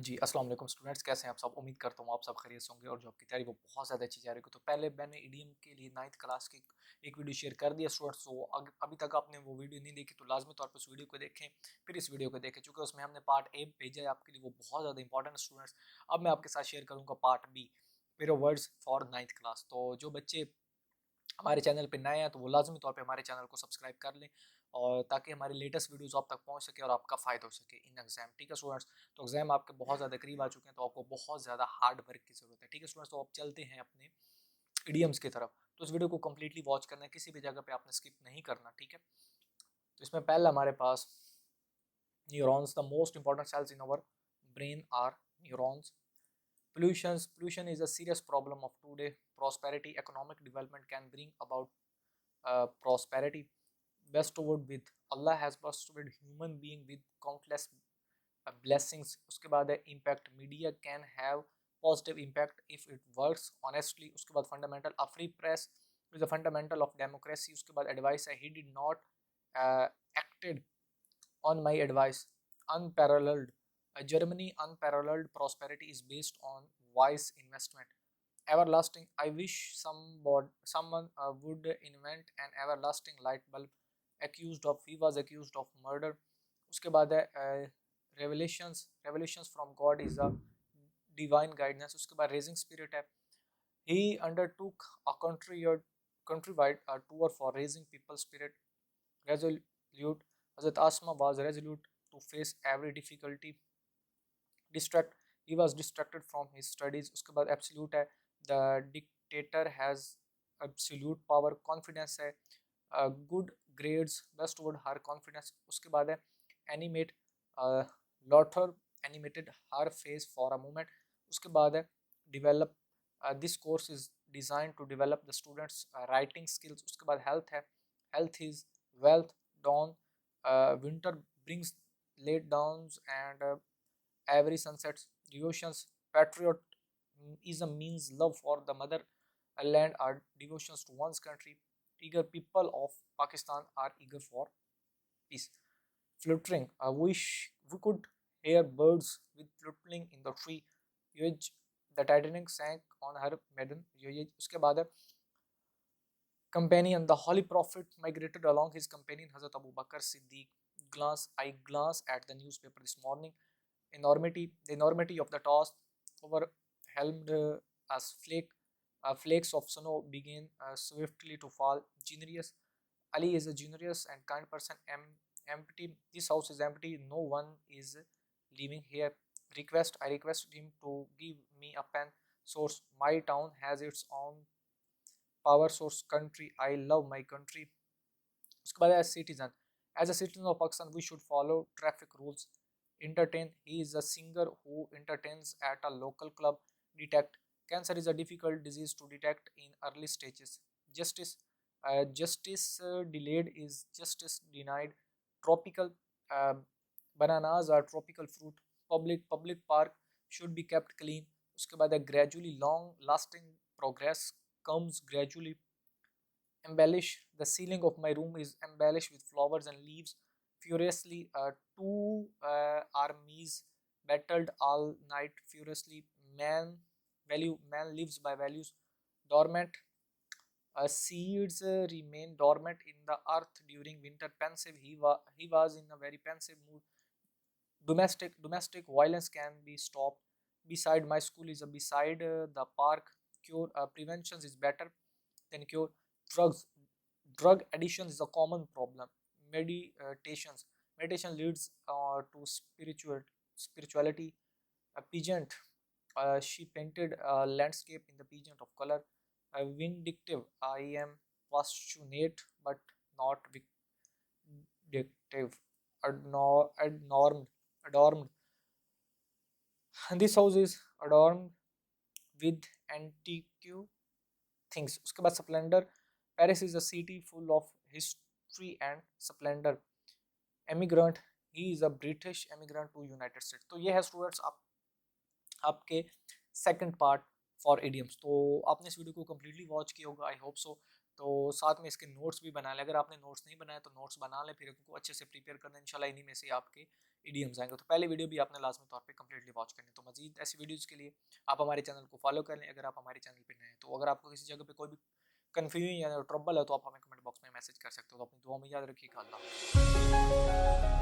जी, अस्सलाम वालेकुम स्टूडेंट्स, कैसे हैं आप सब? उम्मीद करता हूँ आप सब खैरियत से होंगे और जो आपकी तैयारी वो बहुत ज़्यादा अच्छी जा रही है। तो पहले मैंने ईडीएम के लिए 9th क्लास की एक वीडियो शेयर कर दिया स्टूडेंट्स, तो अभी तक आपने वो वीडियो नहीं देखी तो लाजमी तौर पर उस वीडियो को देखें, फिर इस वीडियो को देखें, चूँकि उसमें हमने पार्ट ए भेजा है आपके लिए, वो बहुत ज़्यादा इंपॉर्टेंट स्टूडेंट्स। अब मैं आपके साथ शेयर करूँगा पार्ट बी, मेरे वर्ड्स फॉर 9th क्लास। तो जो बच्चे हमारे चैनल पे नए हैं तो वो लाजमी तौर पे हमारे चैनल को सब्सक्राइब कर लें, और ताकि हमारी लेटेस्ट वीडियोस आप तक पहुंच सके और आपका फ़ायदा हो सके इन एग्जाम। ठीक है स्टूडेंट्स, तो एग्जाम आपके बहुत ज़्यादा करीब आ चुके हैं, तो आपको बहुत ज़्यादा हार्ड वर्क की ज़रूरत है। ठीक है स्टूडेंट्स, तो आप चलते हैं अपने इडियम्स की तरफ। तो इस वीडियो को कम्प्लीटली वॉच करना है, किसी भी जगह पे आपने स्किप नहीं करना। ठीक है, तो इसमें पहला हमारे पास neurons, the most important cells in our brain are neurons. Pollution is a serious problem of today. Prosperity, economic development can bring about prosperity, bestowed with Allah has bestowed human being with countless blessings. उसके बाद है impact, media can have positive impact if it works honestly. उसके बाद fundamental, a free press is a fundamental of democracy. उसके बाद advice है, he did not acted on my advice. Unparalleled, Germany unparalleled prosperity is based on wise investment. Everlasting, I wish someone would invent an everlasting light bulb. He was accused of murder. उसके बाद है revelations from God is a divine guidance. उसके बाद raising spirit है, he undertook a countrywide tour for raising people's spirit. Resolute, Hazrat Asma was resolute to face every difficulty. He was distracted from his studies. उसके बाद absolute है, the dictator has absolute power. Confidence है, good grades bestowed her confidence. उसके बाद है animate, laughter animated her face for a moment. उसके बाद है develop, this course is designed to develop the students writing skills. उसके बाद health है, health is wealth. Dawn, winter brings late dawns and every sunsets. Devotions, patriotism means love for the motherland or devotions to one's country. Eager people of Pakistan are eager for peace. Fluttering, I wish we could hear birds with fluttering in the tree. Voyage, the Titanic sank on her maiden voyage. उसके बाद है companion, the holy prophet migrated along his companion Hazrat Abu Bakr Siddiq. I glance at the newspaper this morning. The enormity of the task overwhelmed us. Flakes of snow began swiftly to fall. Generous, Ali is a generous and kind person. Empty. This house is empty. No one is living here. I requested him to give me a pen. Source, my town has its own power source. Country, I love my country. उसके बाद as a citizen of Pakistan we should follow traffic rules. Entertain, he is a singer who entertains at a local club. Detect, cancer is a difficult disease to detect in early stages. Justice, delayed is justice denied. Tropical, uh, bananas are tropical fruit. Public park should be kept clean. उसके बाद gradually, long lasting progress comes gradually. Embellish, the ceiling of my room is embellished with flowers and leaves. Furiously, two armies battled all night furiously. Man lives by values. Dormant, seeds remain dormant in the earth during winter. Pensive, he was in a very pensive mood. Domestic violence can be stopped. Beside, my school is beside the park. Cure, prevention is better than cure. Drugs, drug addiction is a common problem. Meditation leads to spirituality. A pageant, she painted a landscape in the pageant of color. Vindictive, I am passionate but not vindictive. Adorned, this house is adorned with antique things. उसके बाद splendor, Paris is a city full of history and splendor. Emigrant, he is a British emigrant to United States. तो ये है students आपके second part for idioms. तो आपने इस video को कम्प्लीटली वॉच किया होगा, आई होप सो। तो साथ में इसके नोट्स भी बना लें। अगर आपने नोट्स नहीं बनाए तो नोट्स बना लें, फिर उनको अच्छे से प्रिपेयर करना, इंशाल्लाह इन्हीं में से आपके इडियम्स आएंगे। तो पहले वीडियो भी आपने लाजमी तौर पे कंप्लीटली वॉच करनी है। तो मजीद ऐसी वीडियोज़ के लिए आप हमारे चैनल को फॉलो कर लें। अगर आप हमारे चैनल पर नए हैं तो अगर आपको किसी जगह पर कोई भी कन्फ्यूजन या ट्रबल है तो आप हमें कमेंट बॉक्स में मैसेज कर सकते हो। तो अपनी दुआ में याद रखिएगा। अल्लाह हाफ़िज़।